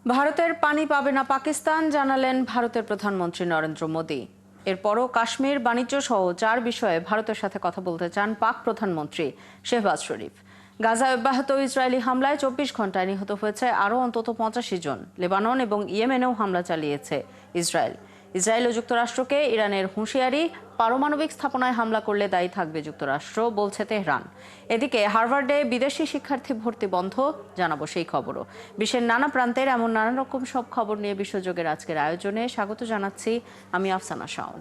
ভারতের পানি পাবে না পাকিস্তান, জানালেন ভারতের প্রধানমন্ত্রী নরেন্দ্র মোদী। এরপরও কাশ্মীর, বাণিজ্য সহ 4 বিষয়ে ভারতের সাথে কথা বলতে চান পাক প্রধানমন্ত্রী শেহবাজ শরীফ। গাজায় অব্যাহত ইসরায়েলি হামলায় 24 ঘন্টায় নিহত হয়েছে আরও অন্তত 85 জন। লেবানন এবং ইয়েমেনেও হামলা চালিয়েছে ইসরায়েল। ইসরায়েল ও যুক্তরাষ্ট্রকে ইরানের হুঁশিয়ারি, পারমাণবিক স্থাপনায় হামলা করলে দায়ী থাকবে যুক্তরাষ্ট্র, বলছে তেহরান। এদিকে হার্ভার্ডে বিদেশি শিক্ষার্থী ভর্তি বন্ধ, জানাবো সেই খবরও। বিশ্বের নানা প্রান্তের এমন নানা রকম সব খবর নিয়ে বিশ্বযোগের আজকের আয়োজনে স্বাগত জানাচ্ছি আমি আফসানা শাওন।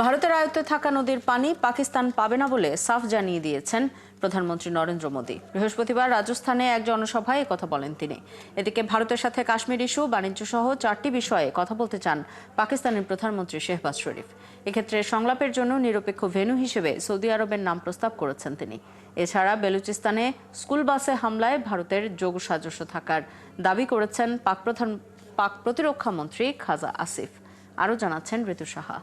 ভারতের আয়ত্তে থাকা নদীর পানি পাকিস্তান পাবে না বলে সাফ জানিয়ে দিয়েছেন প্রধানমন্ত্রী নরেন্দ্র মোদী। বৃহস্পতিবার রাজস্থানে এক জনসভায় কথা বলেন তিনি। এদিকে ভারতের সাথে কাশ্মীর ইস্যু, বাণিজ্য সহ 4টি বিষয়ে কথা বলতে চান পাকিস্তানের প্রধানমন্ত্রী শেহবাজ শরীফ। এক্ষেত্রে সংলাপের জন্য নিরপেক্ষ ভেন্যু হিসেবে সৌদি আরবের নাম প্রস্তাব করেছেন তিনি। এছাড়া বেলুচিস্তানে স্কুল বাসে হামলায় ভারতের যোগসাজস্য থাকার দাবি করেছেন পাক প্রতিরক্ষা মন্ত্রী খাজা আসিফ। আরও জানাচ্ছেন ঋতু সাহা।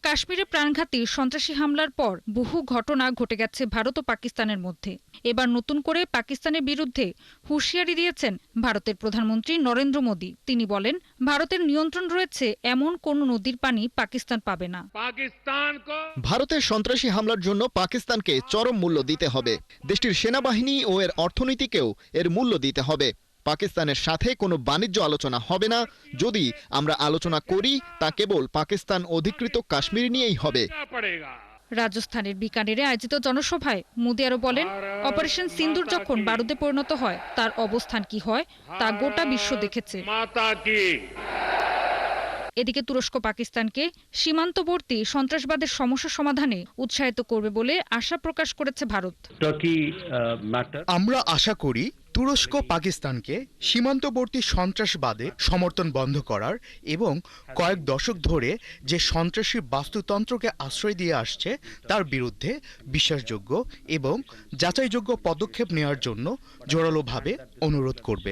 কাশ্মীরে প্রাণঘাতী সন্ত্রাসী হামলার পর বহু ঘটনা ঘটে গেছে ভারত ও পাকিস্তানের মধ্যে। এবার নতুন করে পাকিস্তানের বিরুদ্ধে হুঁশিয়ারি দিয়েছেন ভারতের প্রধানমন্ত্রী নরেন্দ্র মোদী। তিনি বলেন, ভারতের নিয়ন্ত্রণ রয়েছে এমন কোন নদীর পানি পাকিস্তান পাবে না। ভারতের সন্ত্রাসী হামলার জন্য পাকিস্তানকে চরম মূল্য দিতে হবে। দেশটির সেনাবাহিনী ও এর অর্থনীতিকেও এর মূল্য দিতে হবে। পাকিস্তানের সাথে কোনো বাণিজ্য আলোচনা হবে না। যদি আমরা আলোচনা করি, তা কেবল পাকিস্তান অধিকৃত কাশ্মীর নিয়েই হবে। রাজস্থানের বিকানেরে আয়োজিত জনসভায় মোদী আরও বলেন, অপারেশন সিন্দুর যখন বারুদে পরিণত হয়, তার অবস্থান কি হয় তা গোটা বিশ্ব দেখেছে। এদিকে তুরস্ক পাকিস্তানকে সীমান্তবর্তী সন্ত্রাসবাদের সমস্যা সমাধানে উৎসাহিত করবে বলে আশা প্রকাশ করেছে ভারত। আমরা আশা করি তুরস্ক পাকিস্তানকে সীমান্তবর্তী সন্ত্রাসবাদে সমর্থন বন্ধ করার এবং কয়েক দশক ধরে যে সন্ত্রাসী বাস্তুতন্ত্রকে আশ্রয় দিয়ে আসছে তার বিরুদ্ধে বিশ্বাসযোগ্য এবং যাচাইযোগ্য পদক্ষেপ নেওয়ার জন্য জোরালোভাবে অনুরোধ করবে।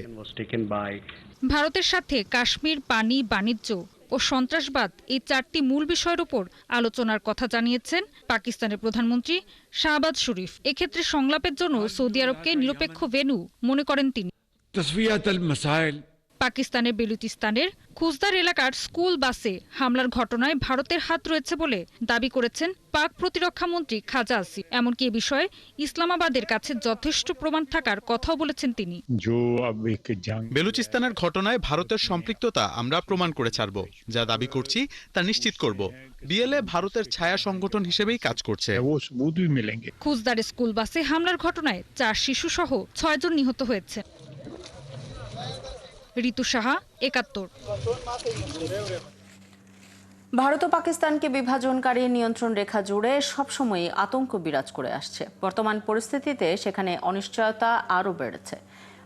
ভারতের সাথে কাশ্মীর, পানি, বাণিজ্য ও সন্ত্রাসবাদ, এই 4টি মূল বিষয়ের উপর আলোচনার কথা জানিয়েছেন পাকিস্তানের প্রধানমন্ত্রী শাহবাজ শরীফ। এক্ষেত্রে সংলাপের জন্য সৌদি আরবকে নিরপেক্ষ ভেন্যু মনে করেন তিনি। পাকিস্তানের বেলুচিস্তানের খুজদার এলাকার স্কুল বাসে হামলার ঘটনায় ভারতের হাত রয়েছে বলে দাবি করেছেন পাক প্রতিরক্ষা মন্ত্রী খাজা আসিফ। এমনকি এ বিষয়ে ইসলামাবাদের কাছে যথেষ্ট প্রমাণ থাকার কথাও বলেছেন তিনি। বেলুচিস্তানের ঘটনায় ভারতের সম্পৃক্ততা আমরা প্রমাণ করে ছাড়ব। যা দাবি করছি তা নিশ্চিত করব। বিএলএ ভারতের ছায়া সংগঠন হিসেবেই কাজ করছে। খুজদার স্কুল বাসে হামলার ঘটনায় 4 শিশু সহ 6 জন নিহত হয়েছে। ঋতু সাহা, 71। ভারত ও পাকিস্তানকে বিভাজনকারী নিয়ন্ত্রণ রেখা জুড়ে সবসময়ই আতঙ্ক বিরাজ করে আসছে। বর্তমান পরিস্থিতিতে সেখানে অনিশ্চয়তা আরও বেড়েছে।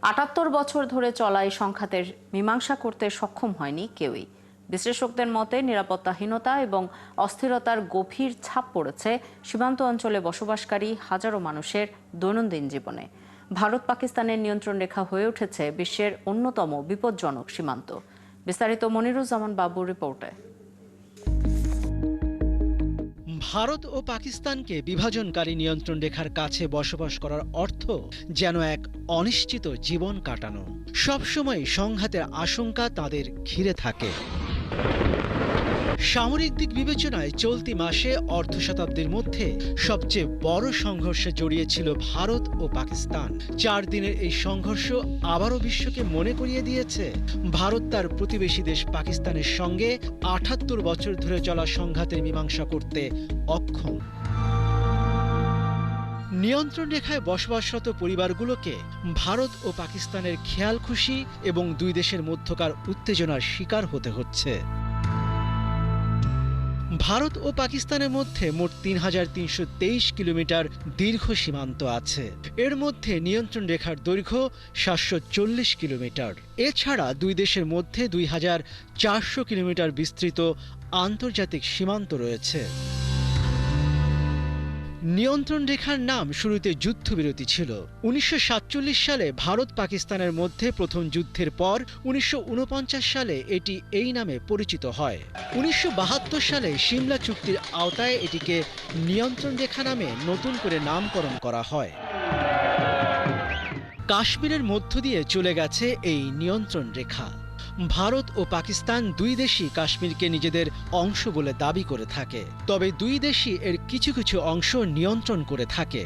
78 বছর ধরে চলা এই সংঘাতের মীমাংসা করতে সক্ষম হয়নি কেউই। বিশ্লেষকদের মতে নিরাপত্তাহীনতা এবং অস্থিরতার গভীর ছাপ পড়েছে সীমান্ত অঞ্চলে বসবাসকারী হাজারো মানুষের দৈনন্দিন জীবনে। ভারত পাকিস্তানের নিয়ন্ত্রণ রেখা হয়ে উঠেছে বিশ্বের অন্যতম বিপজ্জনক সীমান্ত। বিস্তারিত মনিরুজ্জামান বাবুর রিপোর্টে। ভারত ও পাকিস্তানকে বিভাজনকারী নিয়ন্ত্রণ রেখার কাছে বসবাস করার অর্থ যেন এক অনিশ্চিত জীবন কাটানো। সবসময় সংঘাতের আশঙ্কা তাদের ঘিরে থাকে। সামরিক দিক বিবেচনায় চলতি মাসে অর্ধ শতাব্দীর মধ্যে সবচেয়ে বড় সংঘর্ষে জড়িয়েছিল ভারত ও পাকিস্তান। 4 দিনের এই সংঘর্ষ আবারও বিশ্বকে মনে করিয়ে দিয়েছে ভারত তার প্রতিবেশী দেশ পাকিস্তানের সঙ্গে 78 বছর ধরে চলা সংঘাতের মীমাংসা করতে অক্ষম। নিয়ন্ত্রণ রেখায় বসবাসরত পরিবারগুলোকে ভারত ও পাকিস্তানের খেয়াল খুশি এবং দুই দেশের মধ্যকার উত্তেজনার শিকার হতে হচ্ছে। ভারত ও পাকিস্তানের মধ্যে মোট 3323 কিলোমিটার দীর্ঘ সীমান্ত আছে। এর মধ্যে নিয়ন্ত্রণ রেখার দৈর্ঘ্য 740 কিলোমিটার। এছাড়া দুই দেশের মধ্যে 2400 কিলোমিটার বিস্তৃত আন্তর্জাতিক সীমান্ত রয়েছে। নিয়ন্ত্রণ রেখার নাম শুরুতে যুদ্ধবিরতি ছিল। 1947 সালে ভারত পাকিস্তানের মধ্যে প্রথম যুদ্ধের পর 1949 সালে এটি এই নামে পরিচিত হয়। 1972 সালে সিমলা চুক্তির আওতায় এটিকে নিয়ন্ত্রণ রেখা নামে নতুন করে নামকরণ করা হয়। কাশ্মীরের মধ্য দিয়ে চলে গেছে এই নিয়ন্ত্রণ রেখা। ভারত ও পাকিস্তান দুই দেশই কাশ্মীরকে নিজেদের অংশ বলে দাবি করে থাকে, তবে দুই দেশই এর কিছু কিছু অংশ নিয়ন্ত্রণ করে থাকে।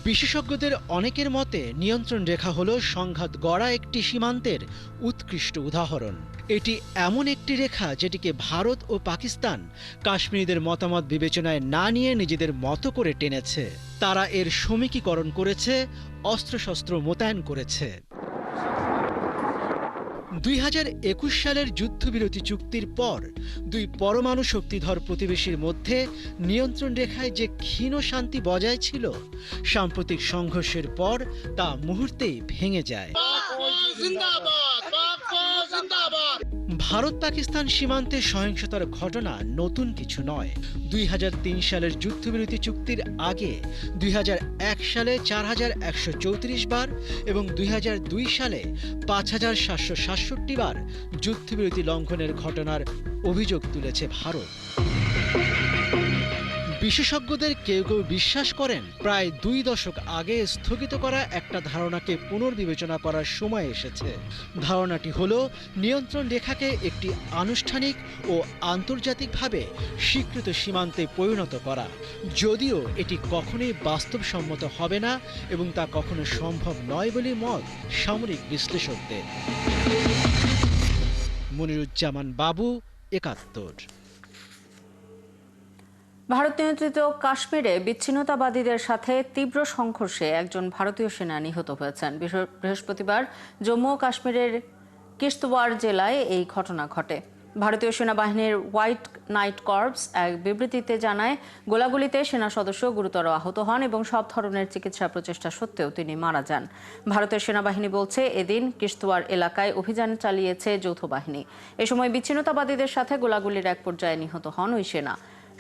বিশেষজ্ঞদের অনেকের মতে নিয়ন্ত্রণ রেখা হল সংঘাত গড়া একটি সীমান্তের উৎকৃষ্ট উদাহরণ। এটি এমন একটি রেখা যেটিকে ভারত ও পাকিস্তান কাশ্মীরিদের মতামত বিবেচনায় না নিয়ে নিজেদের মতো করে টেনেছে। তারা এর সমীকরণ করেছে, অস্ত্রশস্ত্র মোতায়েন করেছে। 2021 সালের যুদ্ধবিরতি চুক্তির পর দুই পরমাণু শক্তিধর প্রতিবেশীর মধ্যে নিয়ন্ত্রণ রেখায় যে ক্ষীণ শান্তি বজায় ছিল, সাম্প্রতিক সংঘর্ষের পর তা মুহূর্তেই ভেঙে যায়। ভারত পাকিস্তান সীমান্তে সহিংসতার ঘটনা নতুন কিছু নয়। 2003 সালের যুদ্ধবিরতি চুক্তির আগে 2001 সালে 4134 বার এবং 2002 সালে 5767 বার যুদ্ধবিরতি লঙ্ঘনের ঘটনার অভিযোগ তুলেছে ভারত। বিশেষজ্ঞদের কেউ কেউ বিশ্বাস করেন প্রায় 2 দশক আগে স্থগিত করা একটা ধারণাকে পুনর্বিবেচনা করার সময় এসেছে। ধারণাটি হলো নিয়ন্ত্রণ রেখাকে একটি আনুষ্ঠানিক ও আন্তর্জাতিকভাবে স্বীকৃত সীমান্তে পরিণত করা, যদিও এটি কখনোই বাস্তবসম্মত হবে না এবং তা কখনো সম্ভব নয় বলে মত সামরিক বিশ্লেষকদের। মনিরুজ্জামান বাবু, 71। ভারত নিয়ন্ত্রিত কাশ্মীরে বিচ্ছিন্নতাবাদীদের সাথে তীব্র সংঘর্ষে একজন ভারতীয় সেনা নিহত হয়েছেন। বৃহস্পতিবার জম্মু ও কাশ্মীরের কিশতওয়াড় জেলায় এই ঘটনা ঘটে। ভারতীয় সেনাবাহিনীর হোয়াইট নাইট কর্পস এক বিবৃতিতে জানায়, গোলাগুলিতে সেনা সদস্য গুরুতর আহত হন এবং সব ধরনের চিকিৎসা প্রচেষ্টা সত্ত্বেও তিনি মারা যান। ভারতের সেনাবাহিনী বলছে, এদিন কিশতওয়াড় এলাকায় অভিযান চালিয়েছে যৌথ বাহিনী। এ সময় বিচ্ছিন্নতাবাদীদের সাথে গোলাগুলির এক পর্যায়ে নিহত হন ওই সেনা।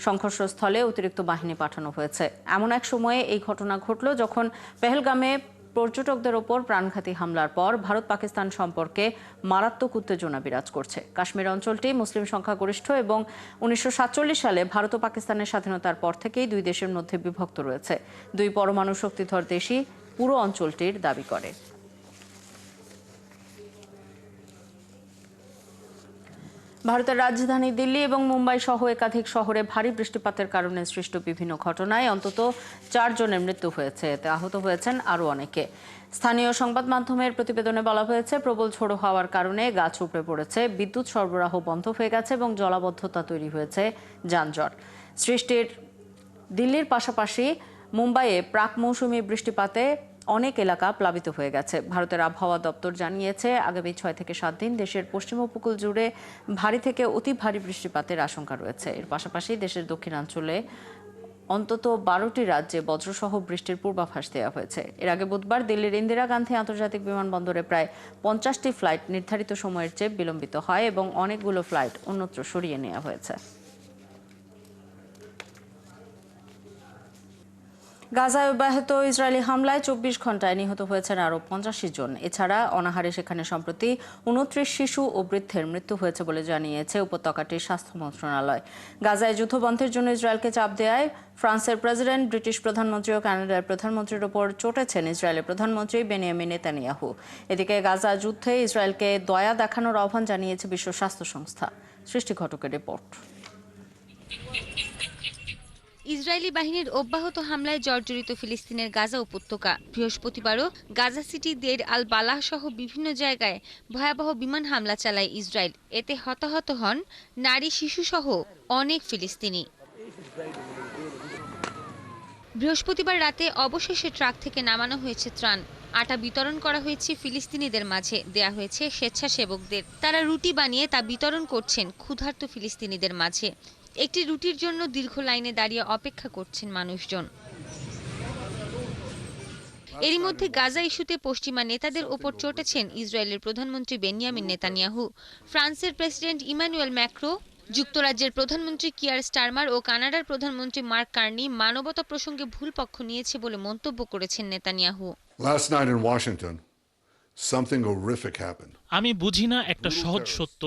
সংঘর্ষস্থলে অতিরিক্ত বাহিনী পাঠানো হয়েছে। এমন এক সময়ে এই ঘটনা ঘটল যখন পেহেলগামে পর্যটকদের ওপর প্রাণঘাতী হামলার পর ভারত পাকিস্তান সম্পর্কে মারাত্মক উত্তেজনা বিরাজ করছে। কাশ্মীর অঞ্চলটি মুসলিম সংখ্যাগরিষ্ঠ এবং 1947 সালে ভারত ও পাকিস্তানের স্বাধীনতার পর থেকেই দুই দেশের মধ্যে বিভক্ত রয়েছে। দুই পরমাণু শক্তিধর দেশই পুরো অঞ্চলটির দাবি করে। ভারতের রাজধানী দিল্লি এবং মুম্বাই সহ একাধিক শহরে ভারী বৃষ্টিপাতের কারণে সৃষ্ট বিভিন্ন ঘটনায় অন্তত 4 জনের মৃত্যু হয়েছে। এতে আহত হয়েছেন আরও অনেকে। স্থানীয় সংবাদ মাধ্যমের প্রতিবেদনে বলা হয়েছে, প্রবল ঝোড়ো হাওয়ার কারণে গাছ উপড়ে পড়েছে, বিদ্যুৎ সরবরাহ বন্ধ হয়ে গেছে এবং জলাবদ্ধতা তৈরি হয়েছে যানজট সৃষ্টির। দিল্লির পাশাপাশি মুম্বাইয়ে প্রাক মৌসুমি বৃষ্টিপাতে অনেক এলাকা প্লাবিত হয়ে গেছে। ভারতের আবহাওয়া দপ্তর জানিয়েছে, আগামী 6 থেকে 7 দিন দেশের পশ্চিম উপকূল জুড়ে ভারী থেকে অতি ভারী বৃষ্টিপাতের আশঙ্কা রয়েছে। এর পাশাপাশি দেশের দক্ষিণাঞ্চলে অন্তত 12টি রাজ্যে বজ্রসহ বৃষ্টির পূর্বাভাস দেওয়া হয়েছে। এর আগে বুধবার দিল্লির ইন্দিরা গান্ধী আন্তর্জাতিক বিমানবন্দরে প্রায় 50টি ফ্লাইট নির্ধারিত সময়ের চেয়ে বিলম্বিত হয় এবং অনেকগুলো ফ্লাইট অন্যত্র সরিয়ে নেওয়া হয়েছে। গাজায় অব্যাহত ইসরায়েলি হামলায় 24 ঘন্টায় নিহত হয়েছেন আরও 85 জন। এছাড়া অনাহারে সেখানে সম্প্রতি 29 শিশু ও বৃদ্ধের মৃত্যু হয়েছে বলে জানিয়েছে উপত্যকাটির স্বাস্থ্য মন্ত্রণালয়। গাজায় যুদ্ধবন্ধের জন্য ইসরায়েলকে চাপ দেওয়ায় ফ্রান্সের প্রেসিডেন্ট, ব্রিটিশ প্রধানমন্ত্রী ও কানাডার প্রধানমন্ত্রীর ওপর চটেছেন ইসরায়েলের প্রধানমন্ত্রী বেনিয়ামিন নেতানিয়াহু। এদিকে গাজা যুদ্ধে ইসরায়েলকে দয়া দেখানোর আহ্বান জানিয়েছে বিশ্ব স্বাস্থ্য সংস্থা। সৃষ্টি ঘটকের রিপোর্ট। ইসরায়েলি বাহিনীর অব্যাহত হামলায় জর্জরিত ফিলিস্তিনের গাজা উপত্যকা। বৃহস্পতিবারও গাজা সিটি, দের আল বালাহ সহ বিভিন্ন জায়গায় ভয়াবহ বিমান হামলা চালায় ইসরায়েল। এতে হতাহত হন নারী, শিশু সহ অনেক ফিলিস্তিনি। বৃহস্পতিবার রাতে অবশেষে ট্রাক থেকে নামানো হয়েছে ত্রাণ। আটা বিতরণ করা হয়েছে ফিলিস্তিনিদের মাঝে, দেয়া হয়েছে স্বেচ্ছাসেবকদের। তারা রুটি বানিয়ে তা বিতরণ করছেন ক্ষুধার্ত ফিলিস্তিনিদের মাঝে। একটি রুটির জন্য দীর্ঘ লাইনে দাঁড়িয়ে অপেক্ষা করছেন মানুষজন। এরই মধ্যে গাজা ইস্যুতে পশ্চিমা নেতাদের ওপর চটেছেন ইসরায়েলের প্রধানমন্ত্রী বেনিয়ামিন নেতানিয়াহু, ফ্রান্সের প্রেসিডেন্ট ইমানুয়েল ম্যাক্রো যুক্তরাজ্যের প্রধানমন্ত্রী কিয়ার স্টারমার ও কানাডার প্রধানমন্ত্রী মার্ক কার্নি মানবতা প্রসঙ্গে ভুল পক্ষ নিয়েছে বলে মন্তব্য করেছেন Netanyahu. Last night in Washington, something horrific happened. আমি বুঝি না একটা সহজ সত্য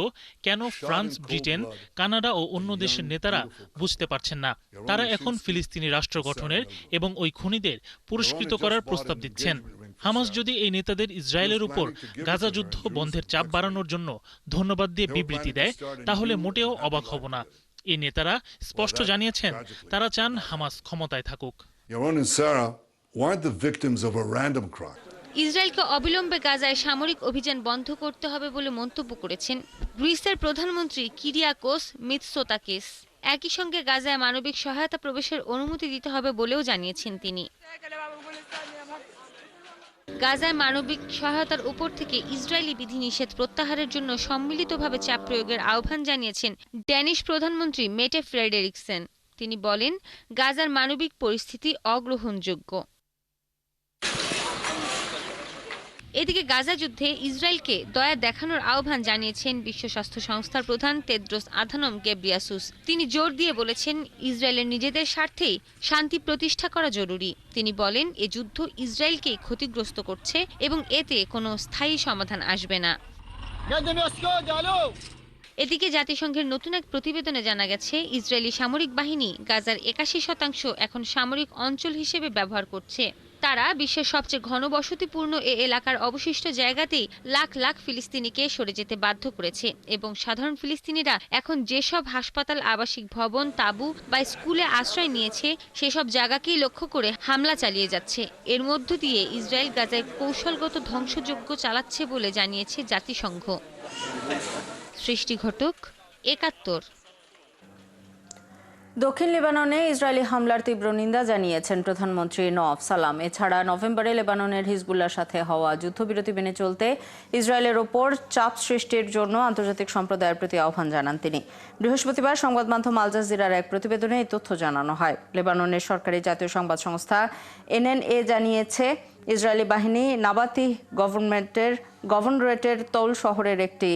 কেন ফ্রান্স, ব্রিটেন, কানাডা ও অন্য দেশের নেতারা বুঝতে পারছেন না। তারা এখন ফিলিস্তিনি রাষ্ট্র গঠনের এবং ওই খুনিদের পুরস্কৃত করার প্রস্তাব দিচ্ছেন। হামাস যদি এই নেতাদের ইসরায়েলের উপর গাজা যুদ্ধ বন্ধের চাপ বাড়ানোর জন্য ধন্যবাদ দিয়ে বিবৃতি দেয়, তাহলে মোটেও অবাক হব না। এই নেতারা স্পষ্ট জানিয়েছেন তারা চান হামাস ক্ষমতায় থাকুক। Yaron and Sarah weren't the victims of a random crime. ইসরায়েলকে অবিলম্বে গাজায় সামরিক অভিযান বন্ধ করতে হবে বলে মন্তব্য করেছেন গ্রিসের প্রধানমন্ত্রী কিরিয়াকোস মিৎসোতাকিস। একই সঙ্গে গাজায় মানবিক সহায়তা প্রবেশের অনুমতি দিতে হবে বলেও জানিয়েছেন তিনি। গাজায় মানবিক সহায়তার উপর থেকে ইসরায়েলি বিধিনিষেধ প্রত্যাহারের জন্য সম্মিলিতভাবে চাপ প্রয়োগের আহ্বান জানিয়েছেন ড্যানিশ প্রধানমন্ত্রী মেটে ফ্রেডেরিকসেন। তিনি বলেন, গাজার মানবিক পরিস্থিতি অগ্রহণযোগ্য। এদিকে গাজা যুদ্ধে ইসরায়েলকে দয়া দেখানোর আহ্বান জানিয়েছেন বিশ্ব স্বাস্থ্য সংস্থার প্রধান তেদ্রোস আধানম গেব্রিয়াসুস। তিনি জোর দিয়ে বলেছেন, ইসরায়েলের নিজেদের স্বার্থেই শান্তি প্রতিষ্ঠা করা জরুরি। তিনি বলেন, এ যুদ্ধ ইসরায়েলকেই ক্ষতিগ্রস্ত করছে এবং এতে কোনো স্থায়ী সমাধান আসবে না। এদিকে জাতিসংঘের নতুন এক প্রতিবেদনে জানা গেছে, ইসরায়েলি সামরিক বাহিনী গাজার ৮১% এখন সামরিক অঞ্চল হিসেবে ব্যবহার করছে। তারা বিশ্বের সবচেয়ে ঘনবসতিপূর্ণ এ এলাকার অবশিষ্ট জায়গাতেই লাখ লাখ ফিলিস্তিনিকে সরে যেতে বাধ্য করেছে এবং সাধারণ ফিলিস্তিনিরা এখন যেসব হাসপাতাল, আবাসিক ভবন, তাঁবু বা স্কুলে আশ্রয় নিয়েছে সেসব জায়গাকেই লক্ষ্য করে হামলা চালিয়ে যাচ্ছে। এর মধ্য দিয়ে ইসরায়েল গাজায় কৌশলগত ধ্বংসযজ্ঞ চালাচ্ছে বলে জানিয়েছে জাতিসংঘ। সৃষ্টি ঘটক, ৭১। দক্ষিণ লেবাননে ইসরায়েলি হামলার তীব্র নিন্দা জানিয়েছেন প্রধানমন্ত্রী নওয়াফ সালাম। এছাড়া নভেম্বরে লেবাননের হিজবুল্লাহর সাথে হওয়া যুদ্ধবিরতি মেনে চলতে ইসরায়েলের ওপর চাপ সৃষ্টির জন্য আন্তর্জাতিক সম্প্রদায়ের প্রতি আহ্বান জানান তিনি। বৃহস্পতিবার সংবাদ মাধ্যম আল জাজিরার এক প্রতিবেদনে এই তথ্য জানানো হয়। লেবাননের সরকারি জাতীয় সংবাদ সংস্থা NNA জানিয়েছে, ইসরায়েলি বাহিনী নাবাতি গভর্নরেটের তৌল শহরের একটি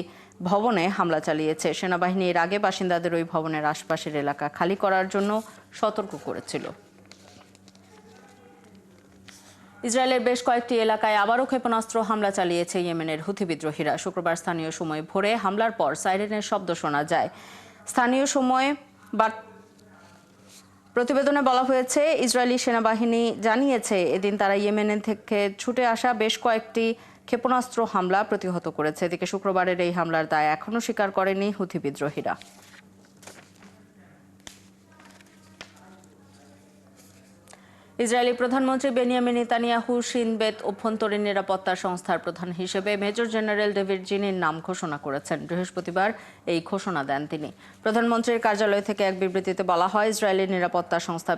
ভবনে হামলা চালিয়েছে। সেনাবাহিনী এর আগে বাসিন্দাদের ওই ভবনের আশপাশের এলাকা খালি করার জন্য সতর্ক করেছিল। ইসরায়েলের বেশ কয়েকটি এলাকায় আবারও ক্ষেপণাস্ত্র হামলা চালিয়েছে ইয়েমেনের হুথি বিদ্রোহীরা। শুক্রবার স্থানীয় সময় ভোরে হামলার পর সাইরেনের শব্দ শোনা যায়। স্থানীয় সময় প্রতিবেদনে বলা হয়েছে, ইসরায়েলি সেনাবাহিনী জানিয়েছে এদিন তারা ইয়েমেন থেকে ছুটে আসা বেশ কয়েকটি ক্ষেপণাস্ত্র হামলা প্রতিহত করেছে। এদিকে শুক্রবারের এই হামলার দায় এখনও স্বীকার করেনি হুথি বিদ্রোহীরা। ইসরায়েলি প্রধানমন্ত্রী বেনিয়ামিন নেতানিয়াহু শিন বেত অভ্যন্তরীণ নিরাপত্তা সংস্থার প্রধান হিসেবে মেজর জেনারেল ডেভিড জিনির নাম ঘোষণা করেছেন। বৃহস্পতিবার এই ঘোষণা দেন তিনি। প্রধানমন্ত্রীর কার্যালয় থেকে এক বিবৃতিতে বলা হয়, ইসরায়েলি নিরাপত্তা সংস্থা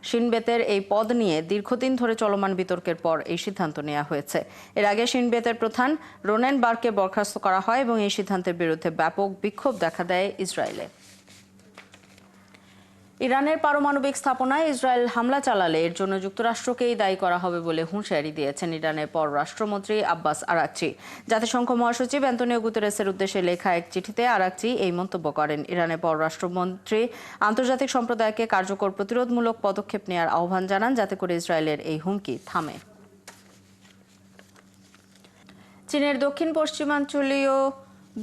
শিনবেতের এই পদ নিয়ে দীর্ঘদিন ধরে চলমান বিতর্কের পর এই সিদ্ধান্ত নেওয়া হয়েছে। এর আগে শিনবেতের প্রধান রোনেন বারকে বরখাস্ত করা হয় এবং এই সিদ্ধান্তের বিরুদ্ধে ব্যাপক বিক্ষোভ দেখা দেয় ইসরায়েলে। ইরানের পারমাণবিক স্থাপনায় ইসরায়েল হামলা চালালে এর জন্য যুক্তরাষ্ট্রকেই দায়ী করা হবে বলে হুঁশিয়ারি দিয়েছেন ইরানের পররাষ্ট্রমন্ত্রী আব্বাস আরাকচি। জাতিসংঘ মহাসচিব অ্যান্তোনিও গুতেরেসের উদ্দেশ্যে লেখা এক চিঠিতে আরাকচি এই মন্তব্য করেন। ইরানের পররাষ্ট্রমন্ত্রী আন্তর্জাতিক সম্প্রদায়কে কার্যকর প্রতিরোধমূলক পদক্ষেপ নেওয়ার আহ্বান জানান, যাতে করে ইসরায়েলের এই হুমকি থামে। চীনের দক্ষিণ পশ্চিমাঞ্চলীয়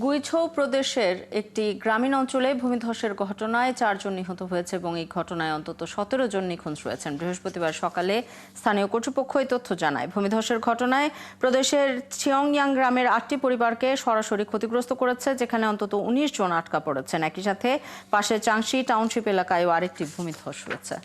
গুইঝৌ প্রদেশের একটি গ্রামীণ অঞ্চলে ভূমিধসের ঘটনায় 4 জন নিহত হয়েছে এবং এই ঘটনায় অন্তত 17 জন নিখোঁজ রয়েছেন। বৃহস্পতিবার সকালে স্থানীয় কর্তৃপক্ষ এই তথ্য জানায়। ভূমিধসের ঘটনায় প্রদেশের চিয়ংয়াং গ্রামের 8টি পরিবারকে সরাসরি ক্ষতিগ্রস্ত করেছে, যেখানে অন্তত 19 জন আটকা পড়েছেন। একই সাথে পাশে চাংশি টাউনশিপ এলাকায়ও আরেকটি ভূমিধস রয়েছে।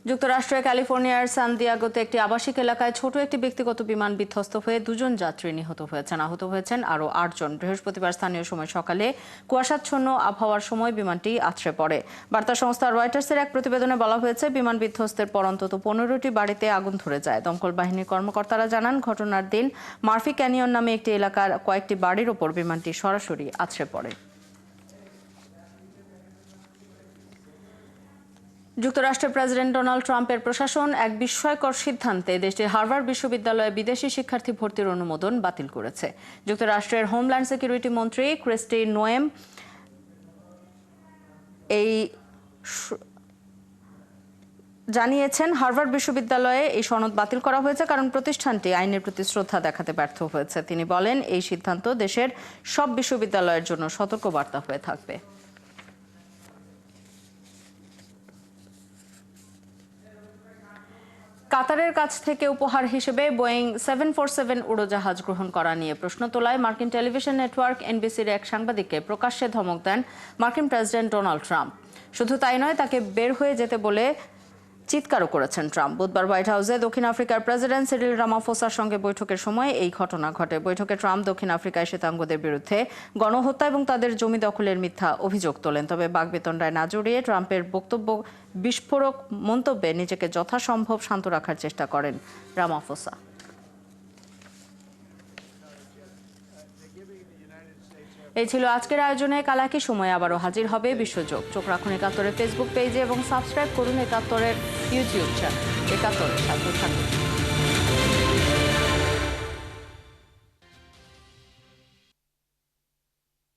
যুক্তরাষ্ট্রের ক্যালিফোর্নিয়ার সান দিয়েগোতে একটি আবাসিক এলাকায় ছোট একটি ব্যক্তিগত বিমান বিধ্বস্ত হয়ে 2 জন যাত্রী নিহত হয়েছেন। আহত হয়েছেন আরও 8 জন। বৃহস্পতিবার স্থানীয় সময় সকালে কুয়াশাচ্ছন্ন আবহাওয়ার সময় বিমানটি আছড়ে পড়ে। বার্তা সংস্থা রয়টার্সের এক প্রতিবেদনে বলা হয়েছে, বিমান বিধ্বস্তের পর অন্তত 15টি বাড়িতে আগুন ধরে যায়। দমকল বাহিনীর কর্মকর্তারা জানান, ঘটনার দিন মার্ফি ক্যানিয়ন নামে একটি এলাকার কয়েকটি বাড়ির ওপর বিমানটি সরাসরি আছড়ে পড়ে। যুক্তরাষ্ট্রের প্রেসিডেন্ট ডোনাল্ড ট্রাম্পের প্রশাসন এক বিস্ময়কর সিদ্ধান্তে দেশটির হার্ভার্ড বিশ্ববিদ্যালয়ে বিদেশি শিক্ষার্থী ভর্তির অনুমোদন বাতিল করেছে। যুক্তরাষ্ট্রের হোমল্যান্ড সিকিউরিটি মন্ত্রী ক্রিস্টি নোয়েম জানিয়েছেন, হার্ভার্ড বিশ্ববিদ্যালয়ে এই সনদ বাতিল করা হয়েছে কারণ প্রতিষ্ঠানটি আইনের প্রতি শ্রদ্ধা দেখাতে ব্যর্থ হয়েছে। তিনি বলেন, এই সিদ্ধান্ত দেশের সব বিশ্ববিদ্যালয়ের জন্য সতর্কবার্তা হয়ে থাকবে। কাতারের কাছ থেকে উপহার হিসেবে বোয়িং 747 উড়োজাহাজ গ্রহণ করা নিয়ে প্রশ্ন তোলায় মার্কিন টেলিভিশন নেটওয়ার্ক এনবিসির এক সাংবাদিককে প্রকাশ্যে ধমক দেন মার্কিন প্রেসিডেন্ট ডোনাল্ড ট্রাম্প। শুধু তাই নয়, তাকে বের হয়ে যেতে বলে চিৎকারও করেছেন ট্রাম্প। বুধবার হোয়াইট হাউসে দক্ষিণ আফ্রিকার প্রেসিডেন্ট সিরিল রামাফোসার সঙ্গে বৈঠকের সময় এই ঘটনা ঘটে। বৈঠকে ট্রাম্প দক্ষিণ আফ্রিকায় শ্বেতাঙ্গদের বিরুদ্ধে গণহত্যা এবং তাদের জমি দখলের মিথ্যা অভিযোগ তোলেন। তবে বাকবিতণ্ডায় না জড়িয়ে ট্রাম্পের বক্তব্য বিস্ফোরক মন্তব্যে নিজেকে যথাসম্ভব শান্ত রাখার চেষ্টা করেন রামাফোসা। এই ছিল আজকের আয়োজনে। কাল একই সময় আবারও হাজির হবে বিশ্বযোগ। চোখ রাখুন একাত্তরের ফেসবুক পেজে এবং সাবস্ক্রাইব করুন একাত্তরের ইউটিউব চ্যানেল। একাত্তরের সাথে থাকুন।